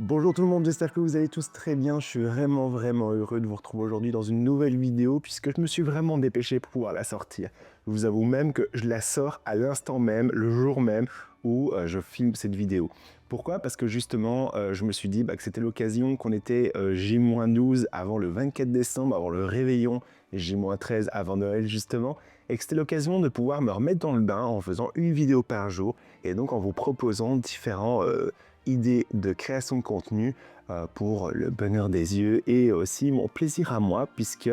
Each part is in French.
Bonjour tout le monde, j'espère que vous allez tous très bien. Je suis vraiment heureux de vous retrouver aujourd'hui dans une nouvelle vidéo puisque je me suis vraiment dépêché pour pouvoir la sortir. Je vous avoue même que je la sors à l'instant même, le jour même où je filme cette vidéo. Pourquoi? Parce que justement, je me suis dit que c'était l'occasion qu'on était J-12 avant le 24 décembre, avant le réveillon, et J-13 avant Noël justement, et que c'était l'occasion de pouvoir me remettre dans le bain en faisant une vidéo par jour, et donc en vous proposant différents idées de création de contenu pour le bonheur des yeux et aussi mon plaisir à moi, puisque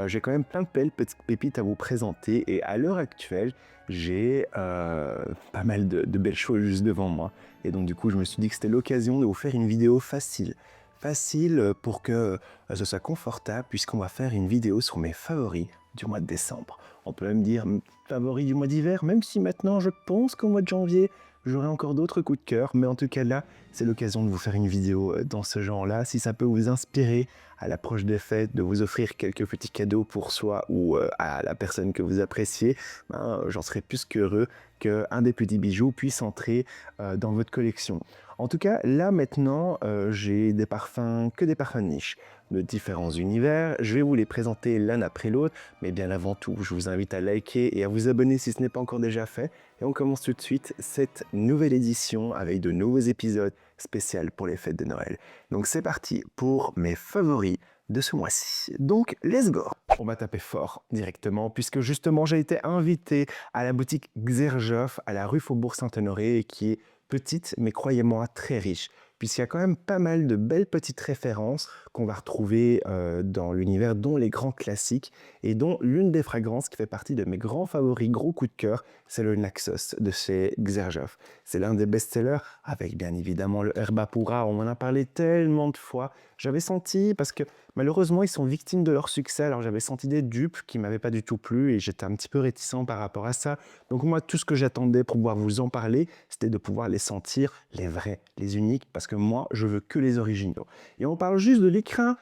j'ai quand même plein de belles petites pépites à vous présenter, et à l'heure actuelle, j'ai pas mal de belles choses juste devant moi. Et donc du coup, je me suis dit que c'était l'occasion de vous faire une vidéo facile. Facile pour que ce soit confortable, puisqu'on va faire une vidéo sur mes favoris du mois de décembre. On peut même dire favoris du mois d'hiver, même si maintenant je pense qu'au mois de janvier, j'aurai encore d'autres coups de cœur. Mais en tout cas là, c'est l'occasion de vous faire une vidéo dans ce genre-là. Si ça peut vous inspirer à l'approche des fêtes, de vous offrir quelques petits cadeaux pour soi ou à la personne que vous appréciez, j'en serais plus qu'heureux qu'un des petits bijoux puisse entrer dans votre collection. En tout cas, là maintenant, j'ai des parfums, que des parfums de niche, de différents univers. Je vais vous les présenter l'un après l'autre, mais bien avant tout, je vous invite à liker et à vous abonner si ce n'est pas encore déjà fait. Et on commence tout de suite cette nouvelle édition avec de nouveaux épisodes spéciaux pour les fêtes de Noël. Donc c'est parti pour mes favoris de ce mois-ci. Donc, let's go! On va taper fort directement, puisque justement j'ai été invité à la boutique Xerjoff à la rue Faubourg Saint-Honoré, qui est petite, mais croyez-moi très riche, puisqu'il y a quand même pas mal de belles petites références qu'on va retrouver dans l'univers, dont les grands classiques, et dont l'une des fragrances qui fait partie de mes grands favoris, gros coup de cœur, c'est le Naxos de chez Xerjoff. C'est l'un des best-sellers, avec bien évidemment le Herbapura, on en a parlé tellement de fois. J'avais senti, parce que malheureusement ils sont victimes de leur succès, alors j'avais senti des dupes qui m'avaient pas du tout plu, et j'étais un petit peu réticent par rapport à ça. Donc moi, tout ce que j'attendais pour pouvoir vous en parler, c'était de pouvoir les sentir, les vrais, les uniques, parce que moi, je veux que les originaux. Et on parle juste de l'écrin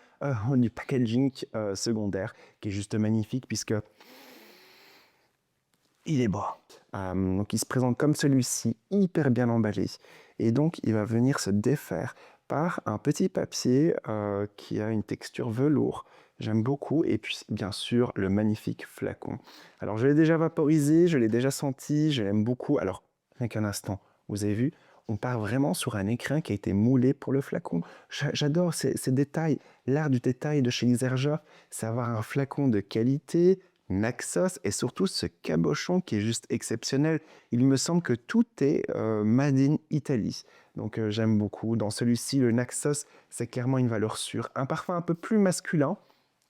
du packaging secondaire, qui est juste magnifique, puisque il est beau. Donc il se présente comme celui-ci, hyper bien emballé. Et donc il va venir se défaire par un petit papier qui a une texture velours. J'aime beaucoup. Et puis bien sûr le magnifique flacon. Alors je l'ai déjà vaporisé, je l'ai déjà senti, je l'aime beaucoup. Alors rien qu'un instant, vous avez vu, on part vraiment sur un écrin qui a été moulé pour le flacon. J'adore ces détails. L'art du détail de chez Xerjoff, c'est avoir un flacon de qualité, Naxos, et surtout ce cabochon qui est juste exceptionnel. Il me semble que tout est made in Italy. Donc j'aime beaucoup. Dans celui-ci, le Naxos, c'est clairement une valeur sûre. Un parfum un peu plus masculin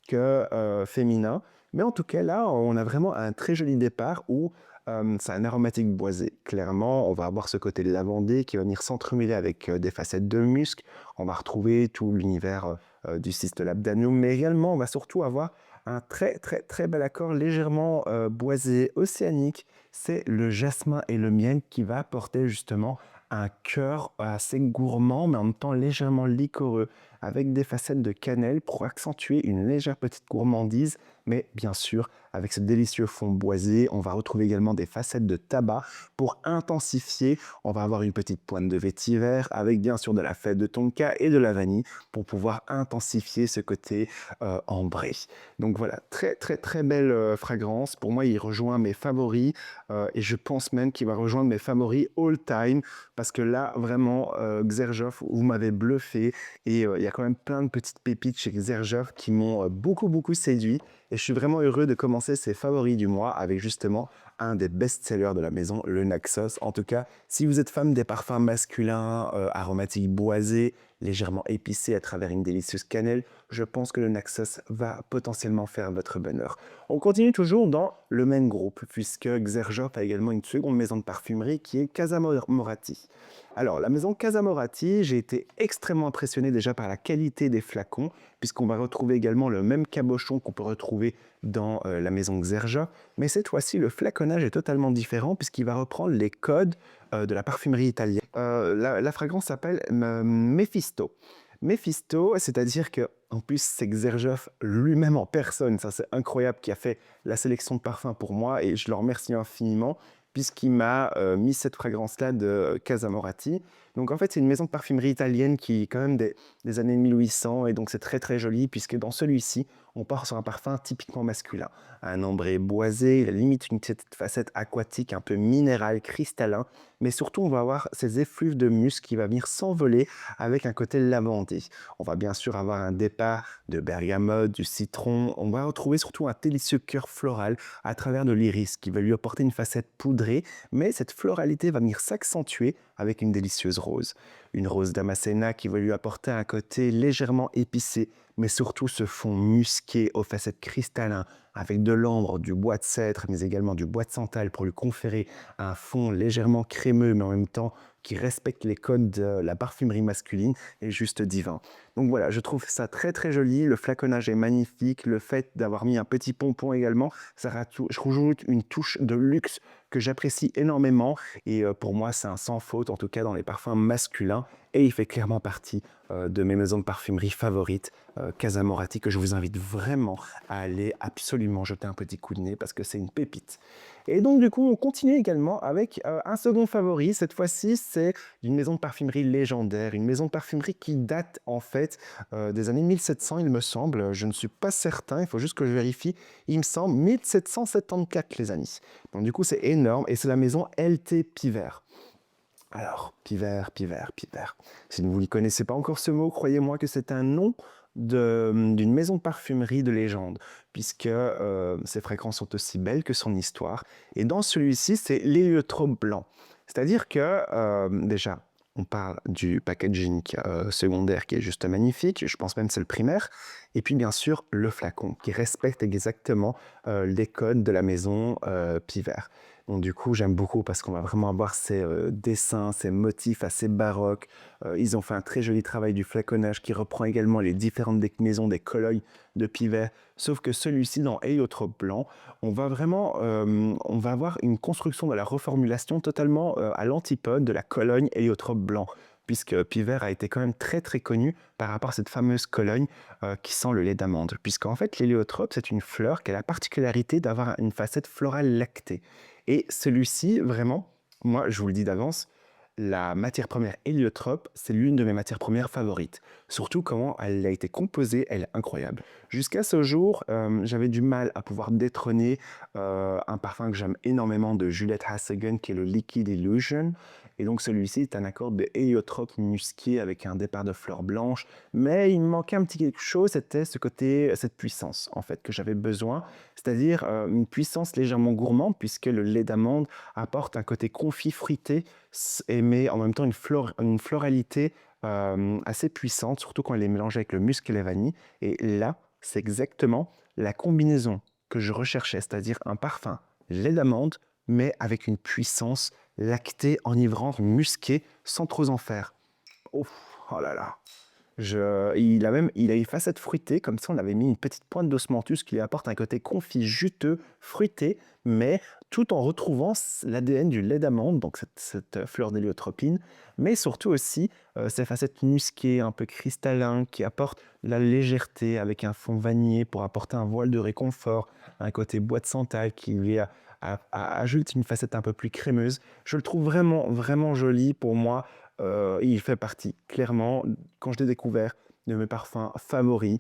que féminin. Mais en tout cas, là, on a vraiment un très joli départ où c'est un aromatique boisé. Clairement, on va avoir ce côté lavandé qui va venir s'entremêler avec des facettes de musc. On va retrouver tout l'univers du Cystolabdanum, mais également, on va surtout avoir un très bel accord légèrement boisé océanique. C'est le jasmin et le miel qui va apporter justement un cœur assez gourmand, mais en même temps légèrement liquoreux, avec des facettes de cannelle pour accentuer une légère petite gourmandise, mais bien sûr, avec ce délicieux fond boisé, on va retrouver également des facettes de tabac pour intensifier. On va avoir une petite pointe de vétiver avec bien sûr de la fève de tonka et de la vanille pour pouvoir intensifier ce côté ambré. Donc voilà, très belle fragrance. Pour moi, il rejoint mes favoris et je pense même qu'il va rejoindre mes favoris all time parce que là, vraiment, Xerjoff, vous m'avez bluffé et il y a quand même plein de petites pépites chez Xerjoff qui m'ont beaucoup séduit, et je suis vraiment heureux de commencer ces favoris du mois avec justement un des best-sellers de la maison, le Naxos. En tout cas, si vous êtes fan des parfums masculins, aromatiques boisés, légèrement épicés à travers une délicieuse cannelle, je pense que le Naxos va potentiellement faire votre bonheur. On continue toujours dans le même groupe, puisque Xerjoff a également une seconde maison de parfumerie qui est Casa Morati. Alors, la maison Casa Morati, j'ai été extrêmement impressionné déjà par la qualité des flacons, puisqu'on va retrouver également le même cabochon qu'on peut retrouver dans la maison Xerjoff, mais cette fois-ci, le flaconnage est totalement différent, puisqu'il va reprendre les codes de la parfumerie italienne. La fragrance s'appelle Mephisto. Mephisto, c'est-à-dire que en plus c'est Xerjoff lui-même en personne, ça c'est incroyable, qui a fait la sélection de parfums pour moi, et je le remercie infiniment puisqu'il m'a mis cette fragrance-là de Casa Morati. Donc en fait, c'est une maison de parfumerie italienne qui est quand même des années 1800 et donc c'est très très joli puisque dans celui-ci, on part sur un parfum typiquement masculin. Un ambré boisé, il a limite une petite facette aquatique un peu minérale, cristallin, mais surtout on va avoir ces effluves de musc qui va venir s'envoler avec un côté lavandé. On va bien sûr avoir un départ de bergamote, du citron, on va retrouver surtout un délicieux cœur floral à travers de l'iris qui va lui apporter une facette poudrée, mais cette floralité va venir s'accentuer avec une délicieuse rose. Une rose damascena qui va lui apporter un côté légèrement épicé, mais surtout ce fond musqué aux facettes cristallines avec de l'ambre, du bois de cèdre, mais également du bois de santal pour lui conférer un fond légèrement crémeux, mais en même temps qui respecte les codes de la parfumerie masculine est juste divin. Donc voilà, je trouve ça très très joli, le flaconnage est magnifique, le fait d'avoir mis un petit pompon également, je rajoute une touche de luxe que j'apprécie énormément et pour moi c'est un sans faute, en tout cas dans les parfums masculins et il fait clairement partie de mes maisons de parfumerie favorites, Casa Moratti, que je vous invite vraiment à aller absolument jeter un petit coup de nez parce que c'est une pépite. Et donc du coup on continue également avec un second favori, cette fois-ci c'est une maison de parfumerie légendaire, une maison de parfumerie qui date en fait des années 1700 il me semble, je ne suis pas certain, il faut juste que je vérifie, il me semble 1774 les amis. Donc du coup c'est énorme et c'est la maison LT Piver. Alors, Piver. Si vous ne connaissez pas encore ce mot, croyez-moi que c'est un nom d'une maison de parfumerie de légende, puisque ses fragrances sont aussi belles que son histoire. Et dans celui-ci, c'est l'héliotrope blanc. C'est-à-dire que, déjà, on parle du packaging secondaire qui est juste magnifique, je pense même que c'est le primaire, et puis bien sûr le flacon qui respecte exactement les codes de la maison Piver. Donc du coup, j'aime beaucoup parce qu'on va vraiment avoir ces dessins, ces motifs assez baroques. Ils ont fait un très joli travail du flaconnage qui reprend également les différentes déclinaisons des colognes de Pivet. Sauf que celui-ci, dans Héliotrope Blanc, on va avoir une construction de la reformulation totalement à l'antipode de la Cologne Héliotrope Blanc, puisque Piver a été quand même très très connu par rapport à cette fameuse Cologne qui sent le lait d'amande. Puisqu'en fait, l'héliotrope, c'est une fleur qui a la particularité d'avoir une facette florale lactée. Et celui-ci, vraiment, moi, je vous le dis d'avance, la matière première héliotrope, c'est l'une de mes matières premières favorites. Surtout comment elle a été composée, elle est incroyable. Jusqu'à ce jour, j'avais du mal à pouvoir détrôner un parfum que j'aime énormément de Juliette Hasselgen, qui est le Liquid Illusion. Et donc celui-ci est un accord de héliotrope musqué avec un départ de fleurs blanches. Mais il me manquait un petit quelque chose, c'était ce côté, cette puissance en fait que j'avais besoin. C'est-à-dire une puissance légèrement gourmande puisque le lait d'amande apporte un côté confit fruité mais en même temps une floralité assez puissante, surtout quand elle est mélangée avec le musc et la vanille. Et là, c'est exactement la combinaison que je recherchais, c'est-à-dire un parfum lait d'amande, mais avec une puissance lactée, enivrante, musquée, sans trop en faire. Ouf, oh là là. Il a une facette fruitée, comme si on avait mis une petite pointe d'osmanthus qui lui apporte un côté confit, juteux, fruité, mais tout en retrouvant l'ADN du lait d'amande, donc cette fleur d'héliotropine, mais surtout aussi ces facettes musquées, un peu cristallines, qui apportent de la légèreté avec un fond vanillé pour apporter un voile de réconfort, un côté bois de santal qui lui ajoute une facette un peu plus crémeuse. Je le trouve vraiment, vraiment joli pour moi. Il fait partie, clairement, quand je l'ai découvert, de mes parfums favoris,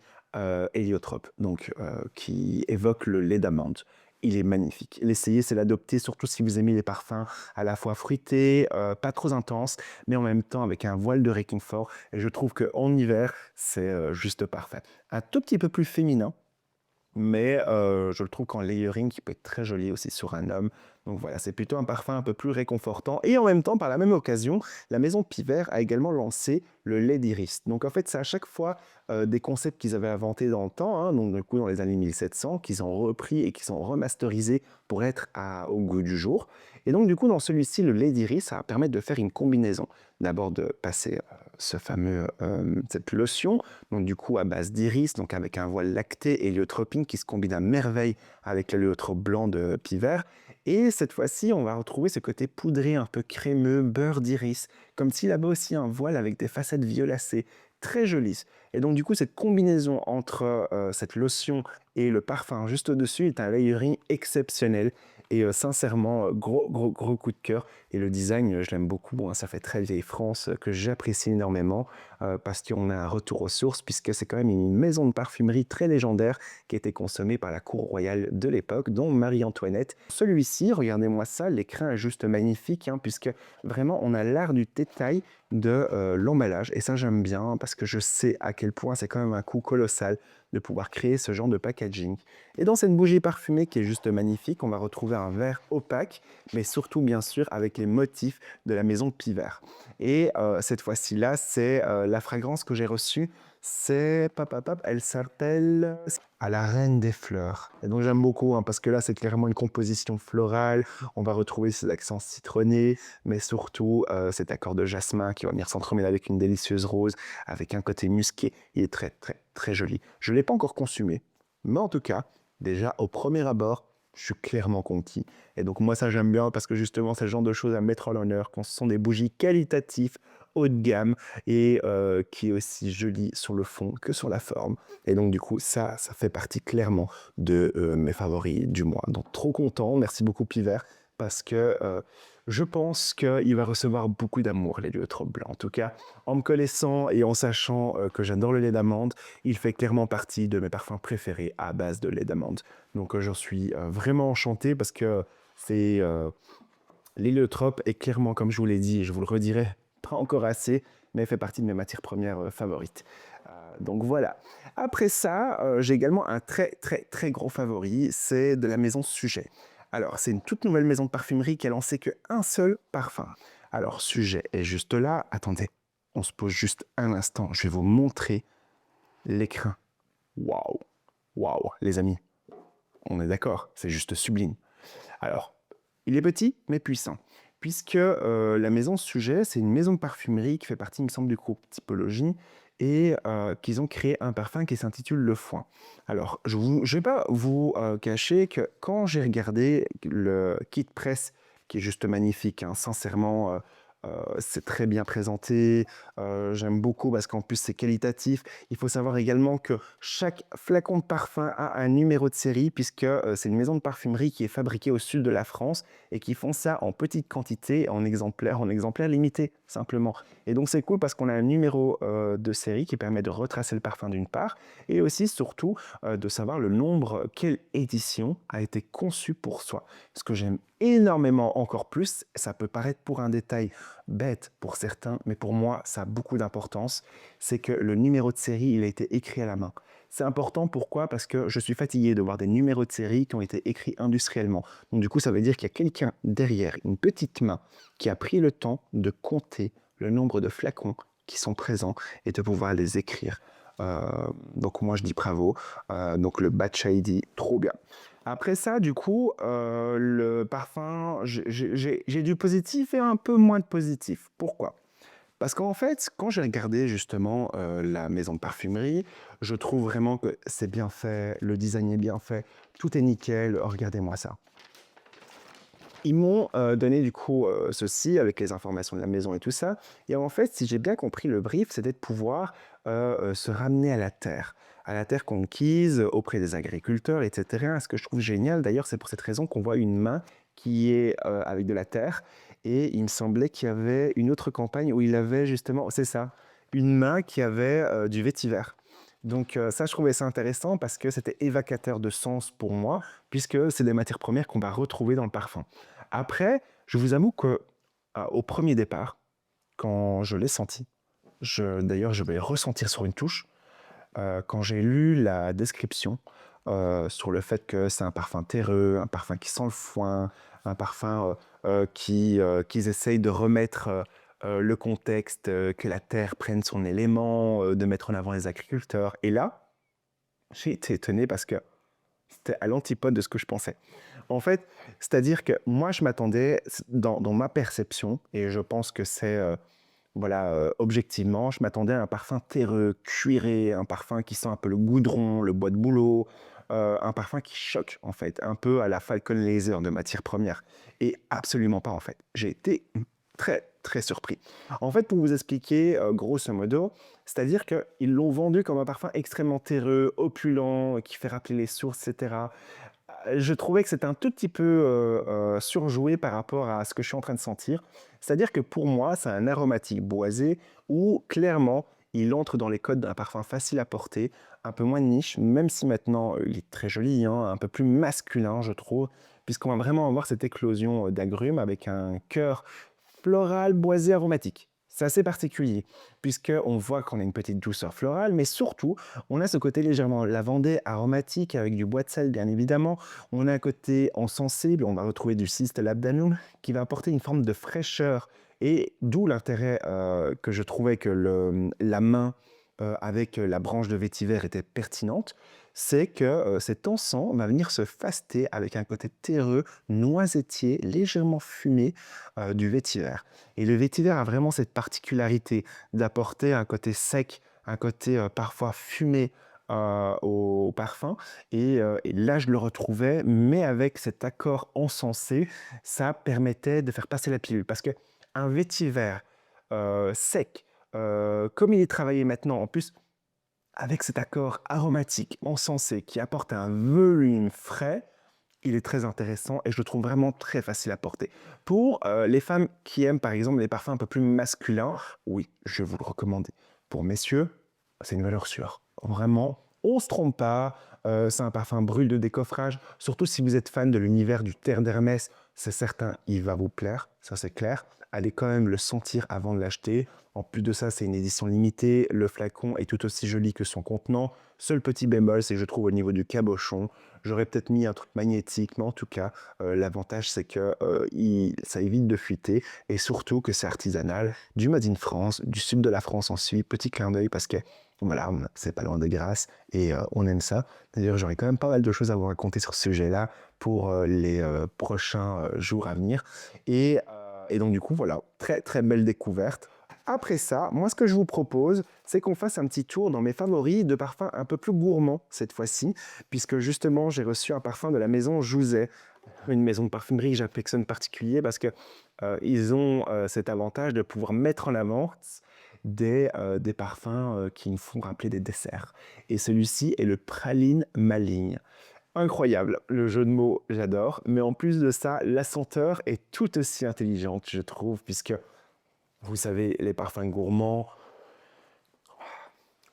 héliotrope, donc qui évoque le lait d'amande. Il est magnifique. L'essayer, c'est l'adopter, surtout si vous aimez les parfums à la fois fruités, pas trop intenses, mais en même temps avec un voile de réconfort. Et je trouve qu'en hiver, c'est juste parfait. Un tout petit peu plus féminin, mais je le trouve qu'en layering, qui peut être très joli aussi sur un homme. Donc voilà, c'est plutôt un parfum un peu plus réconfortant. Et en même temps, par la même occasion, la maison Piver a également lancé le lait d'iris. Donc en fait, c'est à chaque fois des concepts qu'ils avaient inventés dans le temps, hein, donc du coup dans les années 1700, qu'ils ont repris et qu'ils ont remasterisé pour être au goût du jour. Et donc du coup, dans celui-ci, le lait d'iris, ça va permettre de faire une combinaison. D'abord de passer cette lotion, donc du coup à base d'iris, donc avec un voile lacté et héliotropine qui se combine à merveille avec l'héliotrope blanc de Piver. Et cette fois-ci, on va retrouver ce côté poudré, un peu crémeux, beurre d'iris, comme s'il avait aussi un voile avec des facettes violacées, très jolies. Et donc du coup, cette combinaison entre cette lotion et le parfum juste au-dessus est un layering exceptionnel. Et sincèrement, gros coup de cœur. Et le design, je l'aime beaucoup, hein, ça fait très vieille France, que j'apprécie énormément parce qu'on a un retour aux sources, puisque c'est quand même une maison de parfumerie très légendaire qui a été consommée par la cour royale de l'époque, dont Marie-Antoinette. Celui-ci, regardez-moi ça, l'écrin est juste magnifique, hein, puisque vraiment on a l'art du détail de l'emballage. Et ça, j'aime bien parce que je sais à quel point c'est quand même un coût colossal de pouvoir créer ce genre de packaging. Et dans cette bougie parfumée qui est juste magnifique, on va retrouver un verre opaque, mais surtout bien sûr avec les motifs de la maison Pivert. Et cette fois-ci-là, c'est la fragrance que j'ai reçue, c'est, elle s'appelle à la reine des fleurs. Et donc j'aime beaucoup, hein, parce que là c'est clairement une composition florale, on va retrouver ces accents citronnés, mais surtout cet accord de jasmin qui va venir s'entremêler avec une délicieuse rose, avec un côté musqué. Il est très joli. Je ne l'ai pas encore consumé, mais en tout cas, déjà au premier abord, je suis clairement conquis. Et donc moi ça j'aime bien parce que justement c'est le genre de choses à mettre à l'honneur quand ce sont des bougies qualitatives, haut de gamme et qui est aussi jolie sur le fond que sur la forme. Et donc du coup ça fait partie clairement de mes favoris du mois. Donc trop content, merci beaucoup Pivert parce que je pense qu'il va recevoir beaucoup d'amour, l'héliotrope blanc. En tout cas, en me connaissant et en sachant que j'adore le lait d'amande, il fait clairement partie de mes parfums préférés à base de lait d'amande. Donc j'en suis vraiment enchanté parce que c'est l'héliotrope est clairement, comme je vous l'ai dit, et je vous le redirai pas encore assez, mais fait partie de mes matières premières favorites. Donc voilà. Après ça, j'ai également un très gros favori, c'est de la maison Sujet. Alors, c'est une toute nouvelle maison de parfumerie qui a lancé qu'un seul parfum. Alors, Sujet est juste là. Attendez, on se pose juste un instant. Je vais vous montrer l'écrin. Waouh, waouh, les amis, on est d'accord, c'est juste sublime. Alors, il est petit, mais puissant, puisque la maison Sujet, c'est une maison de parfumerie qui fait partie, il me semble, du groupe Typologie, et qu'ils ont créé un parfum qui s'intitule Le Foin. Alors, je ne vais pas vous cacher que quand j'ai regardé le kit presse, qui est juste magnifique, hein, sincèrement, c'est très bien présenté, j'aime beaucoup parce qu'en plus c'est qualitatif. Il faut savoir également que chaque flacon de parfum a un numéro de série puisque c'est une maison de parfumerie qui est fabriquée au sud de la France et qui font ça en petite quantité, en exemplaires limités simplement. Et donc c'est cool parce qu'on a un numéro de série qui permet de retracer le parfum d'une part et aussi surtout de savoir le nombre, quelle édition a été conçue pour soi. Ce que j'aime énormément encore plus, ça peut paraître pour un détail bête pour certains, mais pour moi ça a beaucoup d'importance, c'est que le numéro de série il a été écrit à la main. C'est important, pourquoi? Parce que je suis fatigué de voir des numéros de série qui ont été écrits industriellement. Donc du coup, ça veut dire qu'il y a quelqu'un derrière, une petite main, qui a pris le temps de compter le nombre de flacons qui sont présents et de pouvoir les écrire. Donc moi, je dis bravo. Donc le Batch ID, trop bien. Après ça, du coup, le parfum, j'ai du positif et un peu moins de positif. Pourquoi? Parce qu'en fait, quand j'ai regardé justement la maison de parfumerie, je trouve vraiment que c'est bien fait, le design est bien fait, tout est nickel, regardez-moi ça. Ils m'ont donné du coup ceci avec les informations de la maison et tout ça. Et en fait, si j'ai bien compris le brief, c'était de pouvoir se ramener à la terre conquise auprès des agriculteurs, etc. Ce que je trouve génial, d'ailleurs, c'est pour cette raison qu'on voit une main qui est avec de la terre. Et il me semblait qu'il y avait une autre campagne où il avait justement, c'est ça, une main qui avait du vétiver. Donc ça, je trouvais ça intéressant parce que c'était évocateur de sens pour moi, puisque c'est des matières premières qu'on va retrouver dans le parfum. Après, je vous avoue que au premier départ, quand je l'ai senti, d'ailleurs je vais ressentir sur une touche, quand j'ai lu la description sur le fait que c'est un parfum terreux, un parfum qui sent le foin, un parfum qu'ils essayent de remettre le contexte, que la terre prenne son élément, de mettre en avant les agriculteurs. Et là, j'ai été étonné parce que c'était à l'antipode de ce que je pensais. En fait, c'est-à-dire que moi, je m'attendais, dans ma perception, et je pense que c'est, voilà, objectivement, je m'attendais à un parfum terreux, cuiré, un parfum qui sent un peu le goudron, le bois de bouleau, un parfum qui choque, en fait, un peu à la Falcon Laser de matière première. Et absolument pas, en fait. J'ai été très, très surpris. En fait, pour vous expliquer, grosso modo, c'est-à-dire qu'ils l'ont vendu comme un parfum extrêmement terreux, opulent, qui fait rappeler les sources, et cetera. Je trouvais que c'était un tout petit peu surjoué par rapport à ce que je suis en train de sentir. C'est-à-dire que pour moi, c'est un aromatique boisé où clairement, il entre dans les codes d'un parfum facile à porter, un peu moins de niche, même si maintenant il est très joli, hein, un peu plus masculin, je trouve, puisqu'on va vraiment avoir cette éclosion d'agrumes avec un cœur floral boisé aromatique. C'est assez particulier, puisqu'on voit qu'on a une petite douceur florale, mais surtout, on a ce côté légèrement lavandé, aromatique, avec du bois de sel, bien évidemment. On a un côté en sensible, on va retrouver du Cister labdanum, qui va apporter une forme de fraîcheur, et d'où l'intérêt que je trouvais que la main avec la branche de vétiver était pertinente, c'est que cet encens va venir se faster avec un côté terreux, noisettier, légèrement fumé du vétiver. Et le vétiver a vraiment cette particularité d'apporter un côté sec, un côté parfois fumé au parfum. Et là, je le retrouvais, mais avec cet accord encensé, ça permettait de faire passer la pilule. Parce qu'un vétiver sec, comme il est travaillé maintenant, en plus, avec cet accord aromatique, encensé, qui apporte un volume frais, il est très intéressant et je le trouve vraiment très facile à porter. Pour les femmes qui aiment par exemple les parfums un peu plus masculins, oui, je vais vous le recommander. Pour messieurs, c'est une valeur sûre. Vraiment, on ne se trompe pas. C'est un parfum brûle de décoffrage. Surtout si vous êtes fan de l'univers du Terre d'Hermès, c'est certain, il va vous plaire, ça c'est clair. Allez quand même le sentir avant de l'acheter. En plus de ça, c'est une édition limitée. Le flacon est tout aussi joli que son contenant. Seul petit bémol, c'est que je trouve au niveau du cabochon, j'aurais peut-être mis un truc magnétique, mais en tout cas, l'avantage c'est que ça évite de fuiter et surtout que c'est artisanal, du Made in France, du sud de la France ensuite. Petit clin d'œil parce que voilà, c'est pas loin de Grasse et on aime ça. D'ailleurs, j'aurais quand même pas mal de choses à vous raconter sur ce sujet-là pour les prochains jours à venir. Et donc, du coup, voilà, très très belle découverte. Après ça, moi, ce que je vous propose, c'est qu'on fasse un petit tour dans mes favoris de parfums un peu plus gourmands cette fois-ci, puisque justement, j'ai reçu un parfum de la maison Jouset, une maison de parfumerie que j'affectionne particulier parce que ils ont cet avantage de pouvoir mettre en avant des parfums qui nous font rappeler des desserts. Et celui-ci est le praline maligne. Incroyable, le jeu de mots, j'adore. Mais en plus de ça, la senteur est tout aussi intelligente, je trouve, puisque vous savez, les parfums gourmands,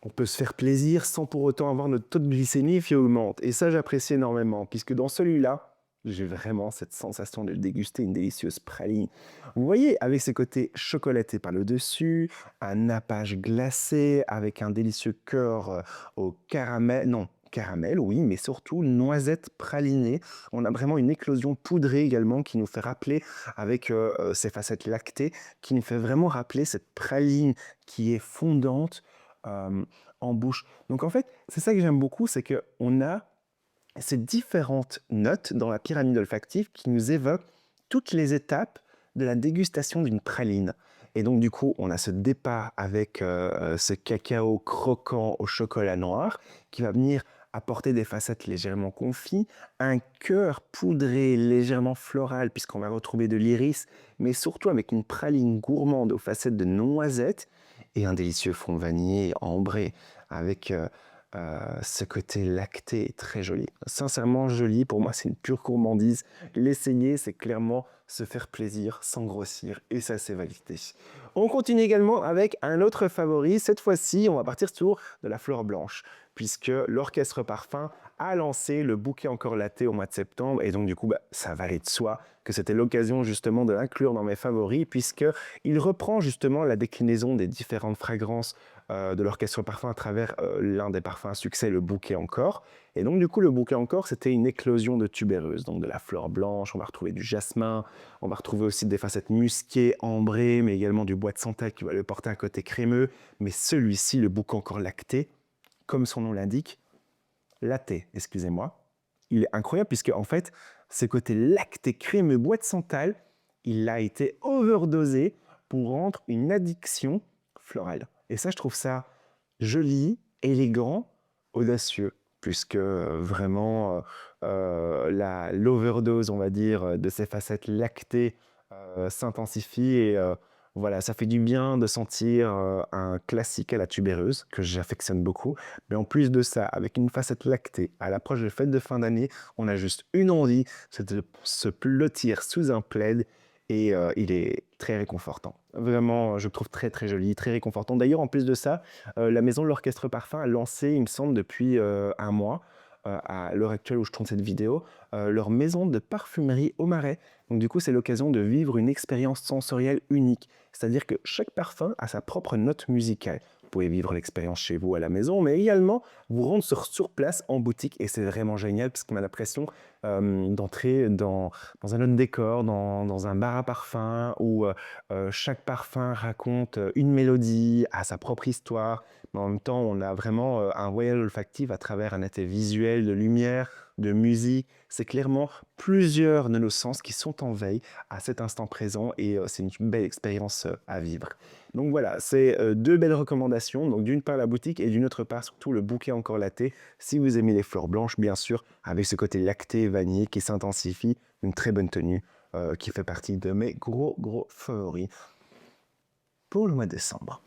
on peut se faire plaisir sans pour autant avoir notre taux de glycémie qui augmente. Et ça, j'apprécie énormément, puisque dans celui-là, j'ai vraiment cette sensation de déguster une délicieuse praline. Vous voyez, avec ce côté chocolaté par le dessus, un nappage glacé avec un délicieux cœur au caramel, non, caramel, oui, mais surtout noisette pralinée. On a vraiment une éclosion poudrée également qui nous fait rappeler, avec ces facettes lactées, qui nous fait vraiment rappeler cette praline qui est fondante euh, en bouche. Donc en fait, c'est ça que j'aime beaucoup, c'est qu'on a ces différentes notes dans la pyramide olfactive qui nous évoquent toutes les étapes de la dégustation d'une praline. Et donc, du coup, on a ce départ avec ce cacao croquant au chocolat noir qui va venir apporter des facettes légèrement confites, un cœur poudré légèrement floral puisqu'on va retrouver de l'iris, mais surtout avec une praline gourmande aux facettes de noisette et un délicieux fond vanillé ambré avec ce côté lacté est très joli. Sincèrement joli, pour moi c'est une pure gourmandise. L'essayer, c'est clairement se faire plaisir sans grossir et ça c'est validé. On continue également avec un autre favori. Cette fois-ci, on va partir sur de la fleur blanche puisque l'Orchestre Parfum a lancé le bouquet encore latte au mois de septembre et donc du coup ça valait de soi que c'était l'occasion justement de l'inclure dans mes favoris puisque il reprend justement la déclinaison des différentes fragrances de l'Orchestre Parfum à travers l'un des parfums à succès, le bouquet encore. Et donc du coup le bouquet encore c'était une éclosion de tubéreuses, donc de la fleur blanche, on va retrouver du jasmin, on va retrouver aussi des facettes musquées, ambrées, mais également du bois de santal qui va lui porter un côté crémeux. Mais celui-ci, le bouquet encore lacté, comme son nom l'indique, latte, excusez-moi, il est incroyable puisque en fait, ce côté lacté crémeux bois de santal, il a été overdosé pour rendre une addiction florale. Et ça, je trouve ça joli, élégant, audacieux, puisque vraiment l'overdose, on va dire, de ces facettes lactées s'intensifie et Voilà, ça fait du bien de sentir un classique à la tubéreuse, que j'affectionne beaucoup. Mais en plus de ça, avec une facette lactée, à l'approche des fêtes de fin d'année, on a juste une envie, c'est de se blottir sous un plaid et il est très réconfortant. Vraiment, je le trouve très très joli, très réconfortant. D'ailleurs, en plus de ça, la maison de l'Orchestre Parfum a lancé, il me semble, depuis un mois, à l'heure actuelle où je tourne cette vidéo, leur maison de parfumerie au Marais. Donc du coup, c'est l'occasion de vivre une expérience sensorielle unique. C'est-à-dire que chaque parfum a sa propre note musicale. Vous pouvez vivre l'expérience chez vous à la maison, mais également vous rendre sur place en boutique. Et c'est vraiment génial parce qu'on a l'impression d'entrer dans un autre décor, dans un bar à parfum où chaque parfum raconte une mélodie, a sa propre histoire. Mais en même temps, on a vraiment un voyage olfactif à travers un effet visuel, de lumière, de musique. C'est clairement plusieurs de nos sens qui sont en veille à cet instant présent et c'est une belle expérience à vivre. Donc voilà, c'est deux belles recommandations. Donc d'une part la boutique et d'une autre part surtout le bouquet encore laté. Si vous aimez les fleurs blanches, bien sûr, avec ce côté lacté et vanillé qui s'intensifie, une très bonne tenue qui fait partie de mes gros favoris pour le mois de décembre.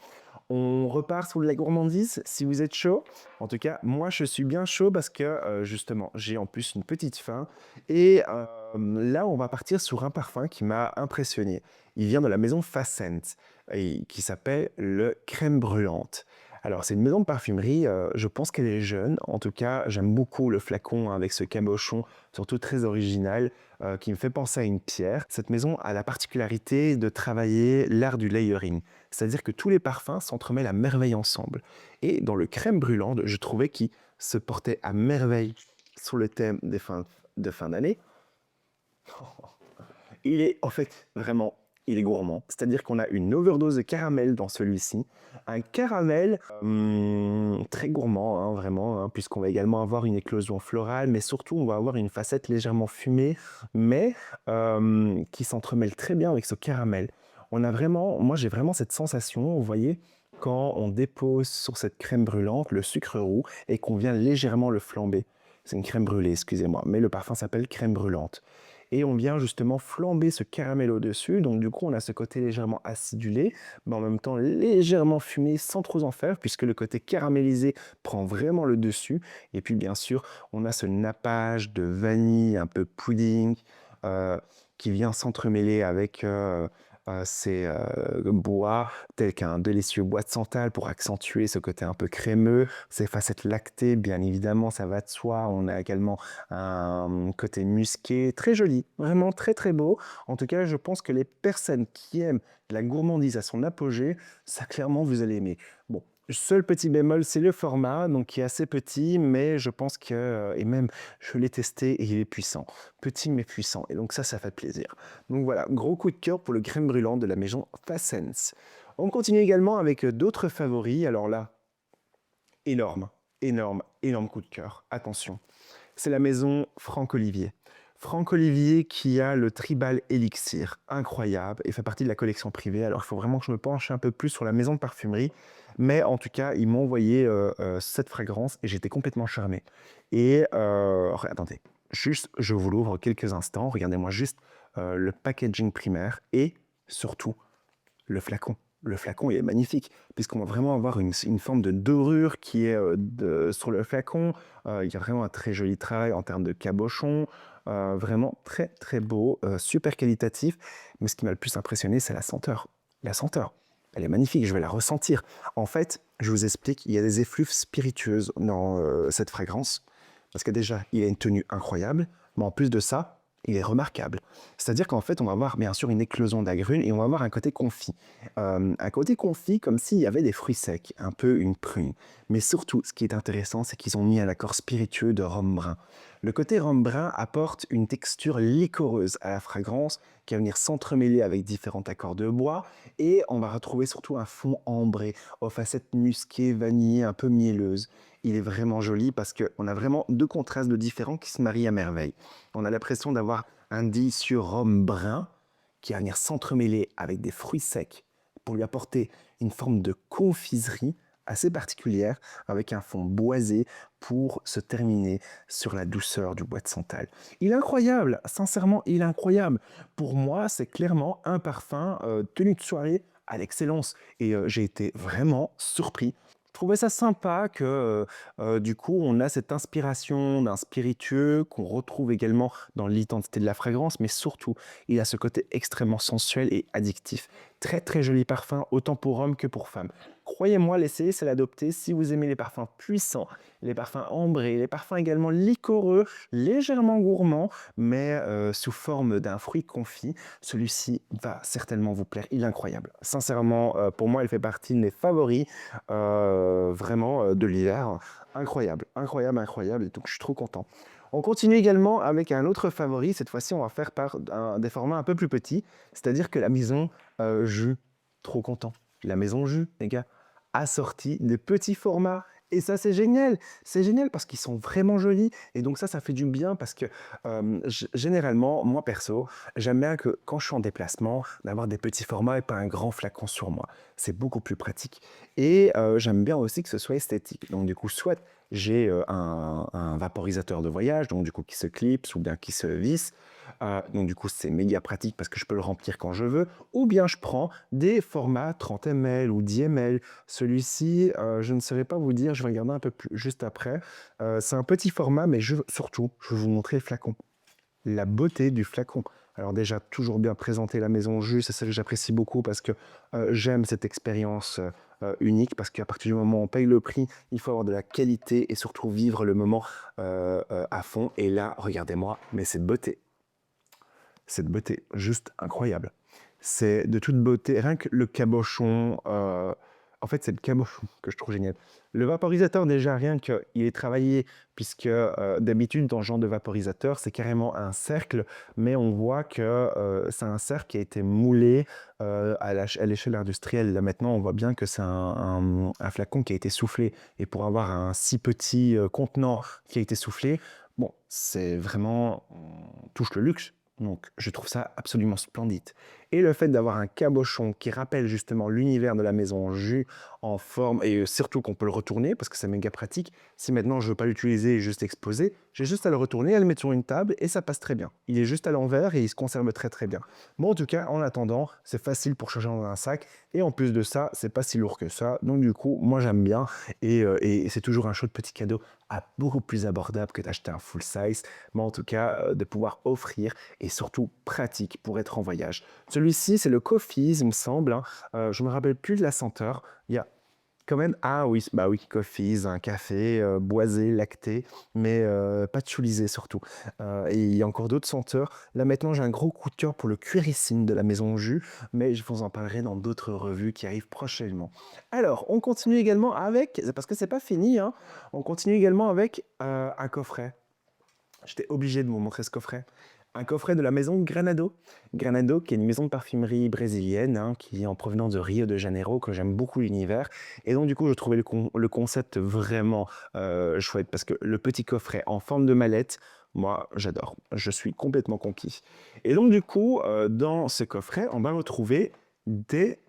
On repart sur la gourmandise si vous êtes chaud. En tout cas, moi je suis bien chaud parce que justement j'ai en plus une petite faim. Et là, on va partir sur un parfum qui m'a impressionné. Il vient de la maison Fassent et qui s'appelle le Crème Brûlante. Alors, c'est une maison de parfumerie, je pense qu'elle est jeune. En tout cas, j'aime beaucoup le flacon avec ce cabochon, surtout très original, qui me fait penser à une pierre. Cette maison a la particularité de travailler l'art du layering. C'est-à-dire que tous les parfums s'entremêlent à merveille ensemble. Et dans le Crème Brûlante, je trouvais qu'il se portait à merveille sur le thème des de fin d'année. Il est en fait vraiment, il est gourmand. C'est-à-dire qu'on a une overdose de caramel dans celui-ci. Un caramel très gourmand, hein, vraiment, hein, puisqu'on va également avoir une éclosion florale, mais surtout on va avoir une facette légèrement fumée, mais qui s'entremêle très bien avec ce caramel. On a vraiment, moi j'ai vraiment cette sensation, vous voyez, quand on dépose sur cette crème brûlante le sucre roux et qu'on vient légèrement le flamber. C'est une crème brûlée, excusez-moi, mais le parfum s'appelle crème brûlante. Et on vient justement flamber ce caramel au-dessus. Donc du coup, on a ce côté légèrement acidulé, mais en même temps légèrement fumé sans trop en faire, puisque le côté caramélisé prend vraiment le dessus. Et puis bien sûr, on a ce nappage de vanille, un peu pudding, euh, qui vient s'entremêler avec ces bois, tels qu'un délicieux bois de santal pour accentuer ce côté un peu crémeux, ces facettes lactées, bien évidemment, ça va de soi. On a également un côté musqué, très joli, vraiment très très beau. En tout cas, je pense que les personnes qui aiment la gourmandise à son apogée, ça clairement vous allez aimer. Bon, seul petit bémol, c'est le format, donc qui est assez petit, mais je pense que, et même je l'ai testé et il est puissant. Petit mais puissant, et donc ça fait plaisir. Donc voilà, gros coup de cœur pour le crème brûlante de la maison Fassens. On continue également avec d'autres favoris, alors là, énorme, énorme coup de cœur, attention. C'est la maison Franck Olivier. Franck Olivier qui a le Tribal Elixir, incroyable, et fait partie de la collection privée. Alors il faut vraiment que je me penche un peu plus sur la maison de parfumerie, mais en tout cas, ils m'ont envoyé cette fragrance et j'étais complètement charmé. Et attendez, juste, je vous l'ouvre quelques instants, regardez-moi juste le packaging primaire et surtout le flacon. Le flacon, il est magnifique, puisqu'on va vraiment avoir une forme de dorure qui est sur le flacon. Il y a vraiment un très joli travail en termes de cabochon. Vraiment très, très beau, super qualitatif. Mais ce qui m'a le plus impressionné, c'est la senteur. La senteur, elle est magnifique, je vais la ressentir. En fait, je vous explique, il y a des effluves spiritueuses dans cette fragrance. Parce que déjà, il a une tenue incroyable, mais en plus de ça, il est remarquable. C'est-à-dire qu'en fait, on va avoir bien sûr une éclosion d'agrumes et on va avoir un côté confit. Un côté confit comme s'il y avait des fruits secs, un peu une prune. Mais surtout, ce qui est intéressant, c'est qu'ils ont mis un accord spiritueux de rhum brun. Le côté rhum brun apporte une texture liquoreuse à la fragrance qui va venir s'entremêler avec différents accords de bois et on va retrouver surtout un fond ambré aux facettes musquées, vanillées, un peu mielleuses. Il est vraiment joli parce qu'on a vraiment deux contrastes de différents qui se marient à merveille. On a l'impression d'avoir un délicieux rhum brun qui va venir s'entremêler avec des fruits secs pour lui apporter une forme de confiserie assez particulière avec un fond boisé pour se terminer sur la douceur du bois de santal. Il est incroyable, sincèrement, il est incroyable. Pour moi, c'est clairement un parfum tenue de soirée à l'excellence. Et j'ai été vraiment surpris. Je trouvais ça sympa que du coup on a cette inspiration d'un spiritueux qu'on retrouve également dans l'identité de la fragrance, mais surtout il a ce côté extrêmement sensuel et addictif. Très très joli parfum, autant pour homme que pour femme. Croyez-moi, l'essayer, c'est l'adopter si vous aimez les parfums puissants, les parfums ambrés, les parfums également liquoreux, légèrement gourmands, mais sous forme d'un fruit confit. Celui-ci va certainement vous plaire, il est incroyable. Sincèrement, pour moi, il fait partie de mes favoris vraiment de l'hiver. Incroyable, incroyable, incroyable. Et donc, je suis trop content. On continue également avec un autre favori. Cette fois-ci, on va faire par des formats un peu plus petits, c'est-à-dire que la maison Jus, trop content. La maison Jus, les gars, a sorti des petits formats. Et ça, c'est génial. C'est génial parce qu'ils sont vraiment jolis. Et donc ça fait du bien parce que généralement, moi perso, j'aime bien que quand je suis en déplacement, d'avoir des petits formats et pas un grand flacon sur moi. C'est beaucoup plus pratique. Et j'aime bien aussi que ce soit esthétique. Donc du coup, soit j'ai un vaporisateur de voyage, donc du coup qui se clipse ou bien qui se visse. Donc du coup, c'est méga pratique parce que je peux le remplir quand je veux. Ou bien je prends des formats 30 ml ou 10 ml. Celui-ci, je ne saurais pas vous dire, je vais regarder un peu plus juste après. C'est un petit format, mais surtout, je vais vous montrer le flacon. La beauté du flacon. Alors déjà, toujours bien présenter la maison Jus, c'est ça que j'apprécie beaucoup parce que j'aime cette expérience unique, parce qu'à partir du moment où on paye le prix, il faut avoir de la qualité et surtout vivre le moment à fond. Et là, regardez-moi, mais cette beauté, juste incroyable. C'est de toute beauté, rien que le cabochon, en fait c'est le cabochon que je trouve génial. Le vaporisateur déjà, rien qu'il est travaillé, puisque d'habitude dans ce genre de vaporisateur, c'est carrément un cercle, mais on voit que c'est un cercle qui a été moulé à l'échelle industrielle. Là maintenant, on voit bien que c'est un flacon qui a été soufflé. Et pour avoir un si petit contenant qui a été soufflé, bon, c'est vraiment, on touche le luxe. Donc, je trouve ça absolument splendide. Et le fait d'avoir un cabochon qui rappelle justement l'univers de la maison Jus en forme, et surtout qu'on peut le retourner, parce que c'est méga pratique. Si maintenant je veux pas l'utiliser et juste exposer, j'ai juste à le retourner, à le mettre sur une table, et ça passe très bien. Il est juste à l'envers et il se conserve très très bien. Bon, en tout cas, en attendant, c'est facile pour charger dans un sac, et en plus de ça, c'est pas si lourd que ça. Donc du coup, moi j'aime bien, et c'est toujours un chouette petit cadeau à beaucoup plus abordable que d'acheter un full size, mais en tout cas, de pouvoir offrir et surtout pratique pour être en voyage. Celui-ci, c'est le Coffees, il me semble, hein. Je me rappelle plus de la senteur. Il y a quand même, ah oui, bah oui, Coffees, un café boisé, lacté, mais patchoulisé surtout. Et il y a encore d'autres senteurs. Là maintenant, j'ai un gros coup de cœur pour le Cuirissime de la maison Jus, mais je vous en parlerai dans d'autres revues qui arrivent prochainement. Alors, on continue également avec, parce que c'est pas fini, hein, on continue également avec un coffret. J'étais obligé de vous montrer ce coffret. Un coffret de la maison Granado. Granado, qui est une maison de parfumerie brésilienne, hein, qui est en provenance de Rio de Janeiro, que j'aime beaucoup l'univers. Et donc, du coup, je trouvais le concept vraiment chouette, parce que le petit coffret en forme de mallette, moi, j'adore. Je suis complètement conquis. Et donc, du coup, dans ce coffret, on va retrouver des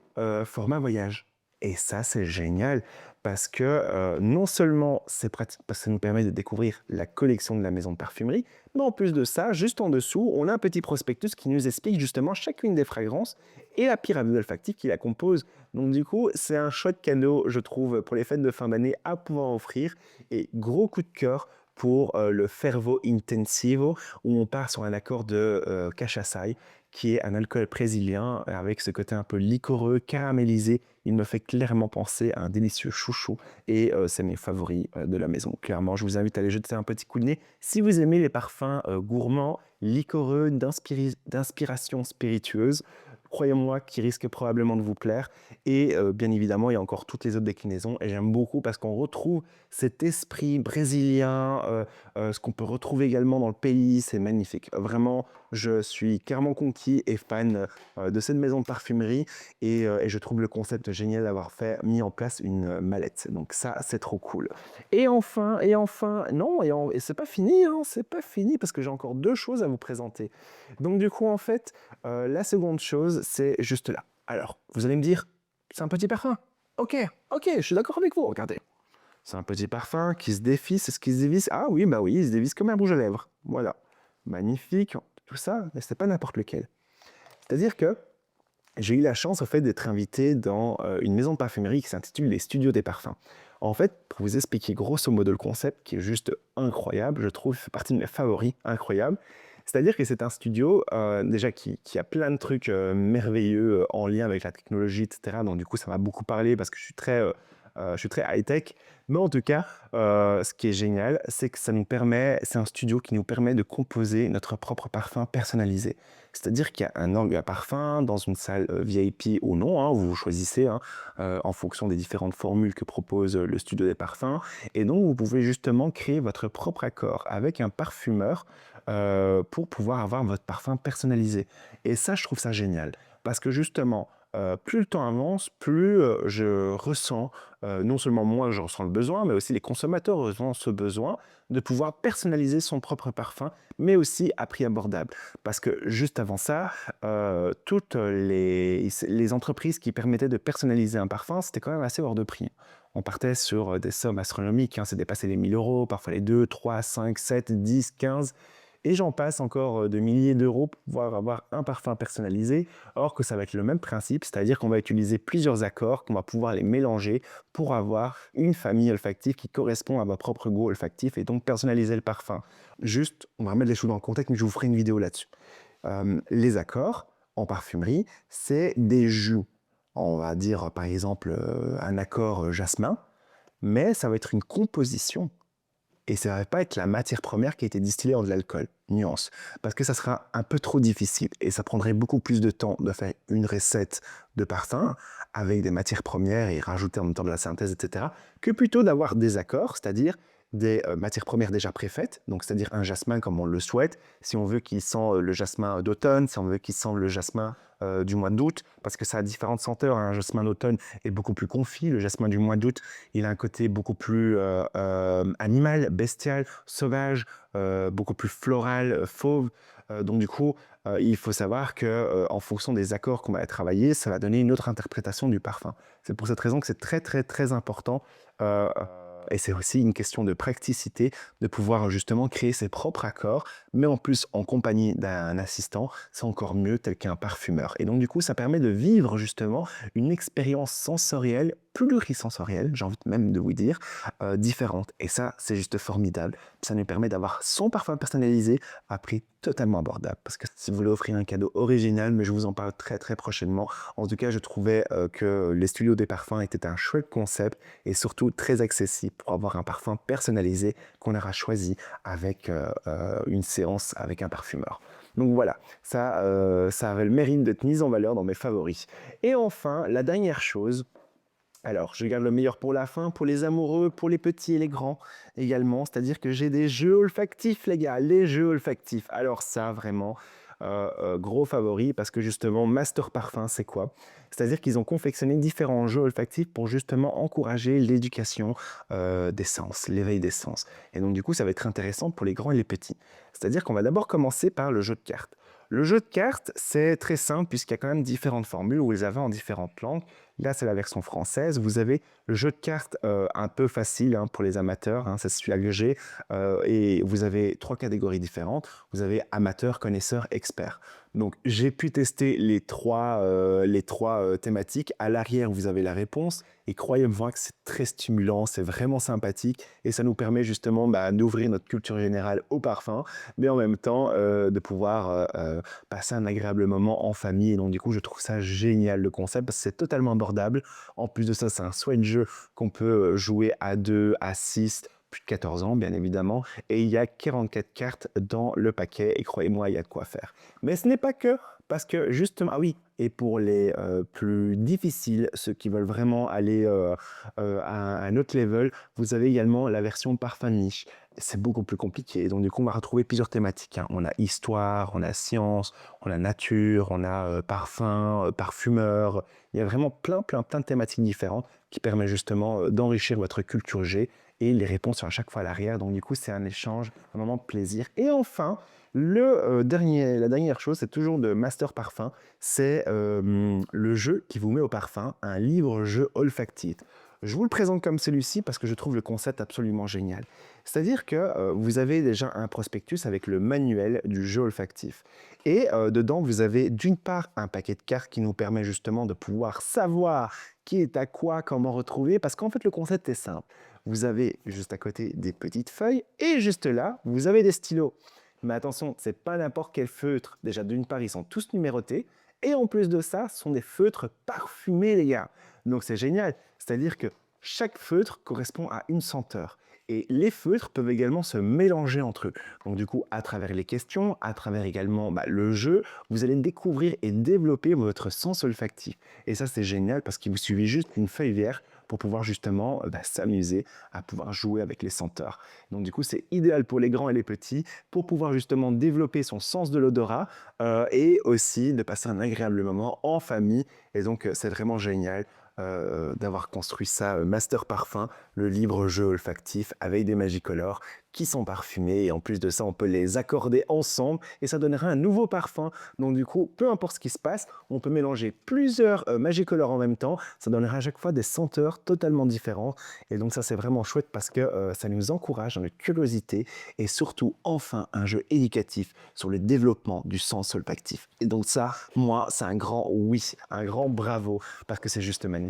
formats voyage. Et ça, c'est génial parce que non seulement c'est pratique parce que ça nous permet de découvrir la collection de la maison de parfumerie, mais en plus de ça, juste en dessous, on a un petit prospectus qui nous explique justement chacune des fragrances et la pyramide olfactive qui la compose. Donc du coup, c'est un chouette cadeau, je trouve, pour les fêtes de fin d'année à pouvoir offrir. Et gros coup de cœur pour le Fervo Intensivo, où on part sur un accord de cachaçaï, qui est un alcool brésilien avec ce côté un peu liquoreux, caramélisé. Il me fait clairement penser à un délicieux chouchou et c'est mes favoris de la maison. Clairement, je vous invite à aller jeter un petit coup de nez si vous aimez les parfums gourmands, liquoreux, d'inspiration spiritueuse. Croyez-moi, qui risque probablement de vous plaire. Et bien évidemment, il y a encore toutes les autres déclinaisons. Et j'aime beaucoup parce qu'on retrouve cet esprit brésilien, ce qu'on peut retrouver également dans le pays. C'est magnifique. Vraiment, je suis clairement conquis et fan de cette maison de parfumerie. Et je trouve le concept génial d'avoir mis en place une mallette. Donc ça, c'est trop cool. Et enfin, non, et c'est pas fini, hein, c'est pas fini parce que j'ai encore deux choses à vous présenter. Donc du coup, en fait, la seconde chose, c'est juste là. Alors, vous allez me dire, c'est un petit parfum. Ok, ok, je suis d'accord avec vous. Regardez, c'est un petit parfum qui se défisse, c'est ce qui se dévisse. Ah oui, bah oui, il se dévisse comme un rouge à lèvres. Voilà, magnifique, tout ça, mais c'est pas n'importe lequel. C'est-à-dire que j'ai eu la chance, en fait, d'être invité dans une maison de parfumerie qui s'intitule Les Studios des Parfums. En fait, pour vous expliquer grosso modo le concept, qui est juste incroyable, je trouve, fait partie de mes favoris, incroyable. C'est-à-dire que c'est un studio déjà qui a plein de trucs merveilleux en lien avec la technologie, etc. Donc du coup, ça m'a beaucoup parlé parce que je suis très high-tech. Mais en tout cas, ce qui est génial, c'est que c'est un studio qui nous permet de composer notre propre parfum personnalisé. C'est-à-dire qu'il y a un orgue à parfum dans une salle VIP ou non, hein, vous choisissez hein, en fonction des différentes formules que propose le studio des parfums. Et donc, vous pouvez justement créer votre propre accord avec un parfumeur pour pouvoir avoir votre parfum personnalisé. Et ça, je trouve ça génial. Parce que justement, plus le temps avance, plus je ressens, non seulement moi je ressens le besoin, mais aussi les consommateurs ressentent ce besoin de pouvoir personnaliser son propre parfum, mais aussi à prix abordable. Parce que juste avant ça, toutes les entreprises qui permettaient de personnaliser un parfum, c'était quand même assez hors de prix. On partait sur des sommes astronomiques, hein, c'est dépassé les 1 000 euros, parfois les 2, 3, 5, 7, 10, 15. Et j'en passe encore de milliers d'euros pour pouvoir avoir un parfum personnalisé, or que ça va être le même principe, c'est-à-dire qu'on va utiliser plusieurs accords, qu'on va pouvoir les mélanger pour avoir une famille olfactive qui correspond à votre propre goût olfactif et donc personnaliser le parfum. Juste, on va remettre les choses dans le contexte, mais je vous ferai une vidéo là-dessus. Les accords en parfumerie, c'est des jus. On va dire par exemple un accord jasmin, mais ça va être une composition et ça va pas être la matière première qui a été distillée en de l'alcool. Nuance. Parce que ça sera un peu trop difficile et ça prendrait beaucoup plus de temps de faire une recette de parfum avec des matières premières et rajouter en même temps de la synthèse, etc., que plutôt d'avoir des accords, c'est-à-dire des matières premières déjà préfaites, donc c'est-à-dire un jasmin comme on le souhaite, si on veut qu'il sent le jasmin d'automne, si on veut qu'il sent le jasmin du mois d'août, parce que ça a différentes senteurs. Un jasmin d'automne est beaucoup plus confit, le jasmin du mois d'août, il a un côté beaucoup plus animal, bestial, sauvage, beaucoup plus floral, fauve. Donc du coup, il faut savoir que en fonction des accords qu'on va travailler, ça va donner une autre interprétation du parfum. C'est pour cette raison que c'est très très très important. Et c'est aussi une question de praticité, de pouvoir justement créer ses propres accords, mais en plus en compagnie d'un assistant, c'est encore mieux tel qu'un parfumeur. Et donc du coup, ça permet de vivre justement une expérience sensorielle, plurisensorielle, j'ai envie même de vous dire, différente. Et ça, c'est juste formidable. Ça nous permet d'avoir son parfum personnalisé à prix totalement abordable. Parce que si vous voulez offrir un cadeau original, mais je vous en parle très très prochainement. En tout cas, je trouvais que les studios des parfums étaient un chouette concept et surtout très accessible pour avoir un parfum personnalisé qu'on aura choisi avec une séance avec un parfumeur. Donc voilà, ça avait le mérite d'être mis en valeur dans mes favoris. Et enfin, la dernière chose, alors, je garde le meilleur pour la fin, pour les amoureux, pour les petits et les grands également. C'est-à-dire que j'ai des jeux olfactifs, les gars, les jeux olfactifs. Alors ça, vraiment, gros favori, parce que justement, Master Parfum, c'est quoi? C'est-à-dire qu'ils ont confectionné différents jeux olfactifs pour justement encourager l'éducation des sens, l'éveil des sens. Et donc, du coup, ça va être intéressant pour les grands et les petits. C'est-à-dire qu'on va d'abord commencer par le jeu de cartes. Le jeu de cartes, c'est très simple puisqu'il y a quand même différentes formules, vous les avez en différentes langues. Là, c'est la version française. Vous avez le jeu de cartes un peu facile hein, pour les amateurs, hein, c'est celui-là que j'ai. Et vous avez 3 catégories différentes. Vous avez amateur, connaisseur, expert. Donc, j'ai pu tester les trois thématiques. À l'arrière, vous avez la réponse. Et croyez-moi que c'est très stimulant, c'est vraiment sympathique. Et ça nous permet justement d'ouvrir notre culture générale au parfum, mais en même temps de pouvoir passer un agréable moment en famille. Et donc, du coup, je trouve ça génial le concept parce que c'est totalement abordable. En plus de ça, c'est un chouette jeu qu'on peut jouer à 2, à 6, plus de 14 ans, bien évidemment. Et il y a 44 cartes dans le paquet. Et croyez-moi, il y a de quoi faire. Mais ce n'est pas que, parce que justement, ah oui, et pour les plus difficiles, ceux qui veulent vraiment aller à un autre level, vous avez également la version parfum de niche. C'est beaucoup plus compliqué. Donc, du coup, on va retrouver plusieurs thématiques, hein. On a histoire, on a science, on a nature, on a parfum, parfumeur. Il y a vraiment plein de thématiques différentes qui permettent justement d'enrichir votre culture G et les réponses sont à chaque fois à l'arrière. Donc, du coup, c'est un échange, un moment de plaisir. Et enfin, la dernière chose, c'est toujours de Master Parfum, c'est le jeu qui vous met au parfum, un livre-jeu olfactif. Je vous le présente comme celui-ci parce que je trouve le concept absolument génial. C'est-à-dire que vous avez déjà un prospectus avec le manuel du jeu olfactif. Et dedans, vous avez d'une part un paquet de cartes qui nous permet justement de pouvoir savoir qui est à quoi, comment retrouver, parce qu'en fait, le concept est simple. Vous avez juste à côté des petites feuilles et juste là, vous avez des stylos. Mais attention, c'est pas n'importe quel feutre. Déjà, d'une part, ils sont tous numérotés. Et en plus de ça, ce sont des feutres parfumés, les gars. Donc c'est génial. C'est-à-dire que chaque feutre correspond à une senteur. Et les feutres peuvent également se mélanger entre eux. Donc du coup, à travers les questions, à travers également le jeu, vous allez découvrir et développer votre sens olfactif. Et ça, c'est génial parce qu'il vous suffit juste une feuille vierge pour pouvoir justement s'amuser à pouvoir jouer avec les senteurs. Donc du coup, c'est idéal pour les grands et les petits pour pouvoir justement développer son sens de l'odorat et aussi de passer un agréable moment en famille. Et donc, c'est vraiment génial d'avoir construit ça, Master Parfum, le libre jeu olfactif avec des Magicolor qui sont parfumés. Et en plus de ça, on peut les accorder ensemble et ça donnera un nouveau parfum. Donc du coup, peu importe ce qui se passe, on peut mélanger plusieurs Magicolor en même temps. Ça donnera à chaque fois des senteurs totalement différentes. Et donc ça, c'est vraiment chouette parce que ça nous encourage dans notre curiosité et surtout, enfin, un jeu éducatif sur le développement du sens olfactif. Et donc ça, moi, c'est un grand oui, un grand bravo parce que c'est juste magnifique.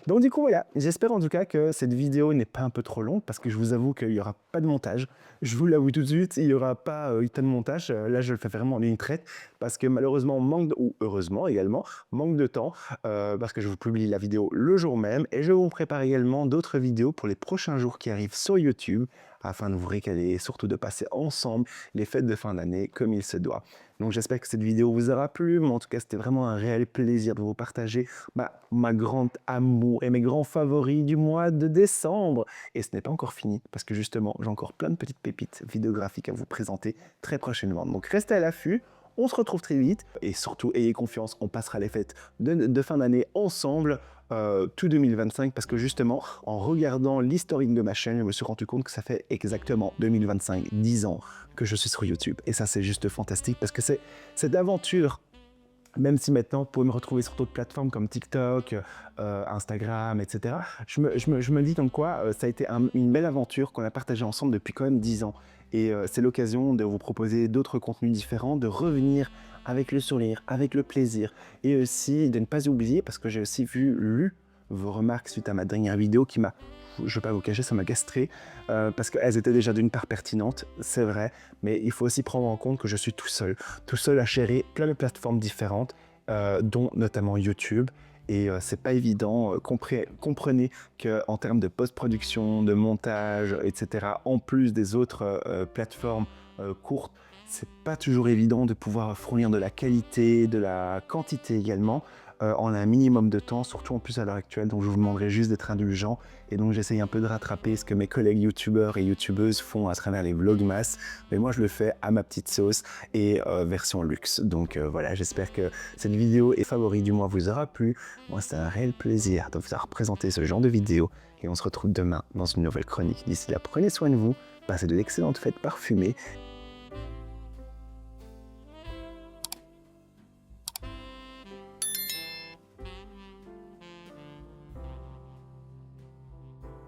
Donc du coup voilà, j'espère en tout cas que cette vidéo n'est pas un peu trop longue parce que je vous avoue qu'il n'y aura pas de montage. Je vous l'avoue tout de suite, il n'y aura pas tant de montage. Là je le fais vraiment en une traite parce que malheureusement, ou heureusement également, manque de temps parce que je vous publie la vidéo le jour même et je vous prépare également d'autres vidéos pour les prochains jours qui arrivent sur YouTube afin de vous régaler et surtout de passer ensemble les fêtes de fin d'année comme il se doit. Donc j'espère que cette vidéo vous aura plu, mais en tout cas c'était vraiment un réel plaisir de vous partager ma grande amour et mes grands favoris du mois de décembre. Et ce n'est pas encore fini, parce que justement j'ai encore plein de petites pépites vidéographiques à vous présenter très prochainement. Donc restez à l'affût, on se retrouve très vite, et surtout ayez confiance, on passera les fêtes de fin d'année ensemble, tout 2025, parce que justement en regardant l'historique de ma chaîne, je me suis rendu compte que ça fait exactement 2025, 10 ans que je suis sur YouTube. Et ça c'est juste fantastique parce que c'est cette aventure, même si maintenant vous pouvez me retrouver sur d'autres plateformes comme TikTok, Instagram, etc. Je me dis comme quoi ça a été une belle aventure qu'on a partagée ensemble depuis quand même 10 ans. Et c'est l'occasion de vous proposer d'autres contenus différents, de revenir avec le sourire, avec le plaisir. Et aussi de ne pas oublier, parce que j'ai aussi lu vos remarques suite à ma dernière vidéo qui m'a, je ne vais pas vous cacher, ça m'a castré, parce qu'elles étaient déjà d'une part pertinentes, c'est vrai, mais il faut aussi prendre en compte que je suis tout seul à gérer plein de plateformes différentes, dont notamment YouTube. Et c'est pas évident, comprenez qu'en termes de post-production, de montage, etc., en plus des autres plateformes courtes, c'est pas toujours évident de pouvoir fournir de la qualité, de la quantité également, en un minimum de temps, surtout en plus à l'heure actuelle. Donc je vous demanderai juste d'être indulgent. Et donc j'essaye un peu de rattraper ce que mes collègues youtubeurs et youtubeuses font à travers les vlogmas. Mais moi je le fais à ma petite sauce et version luxe. Donc voilà, j'espère que cette vidéo et favori du mois vous aura plu. Moi c'est un réel plaisir de vous avoir présenté ce genre de vidéo. Et on se retrouve demain dans une nouvelle chronique. D'ici là, prenez soin de vous, passez de l'excellentes fêtes parfumées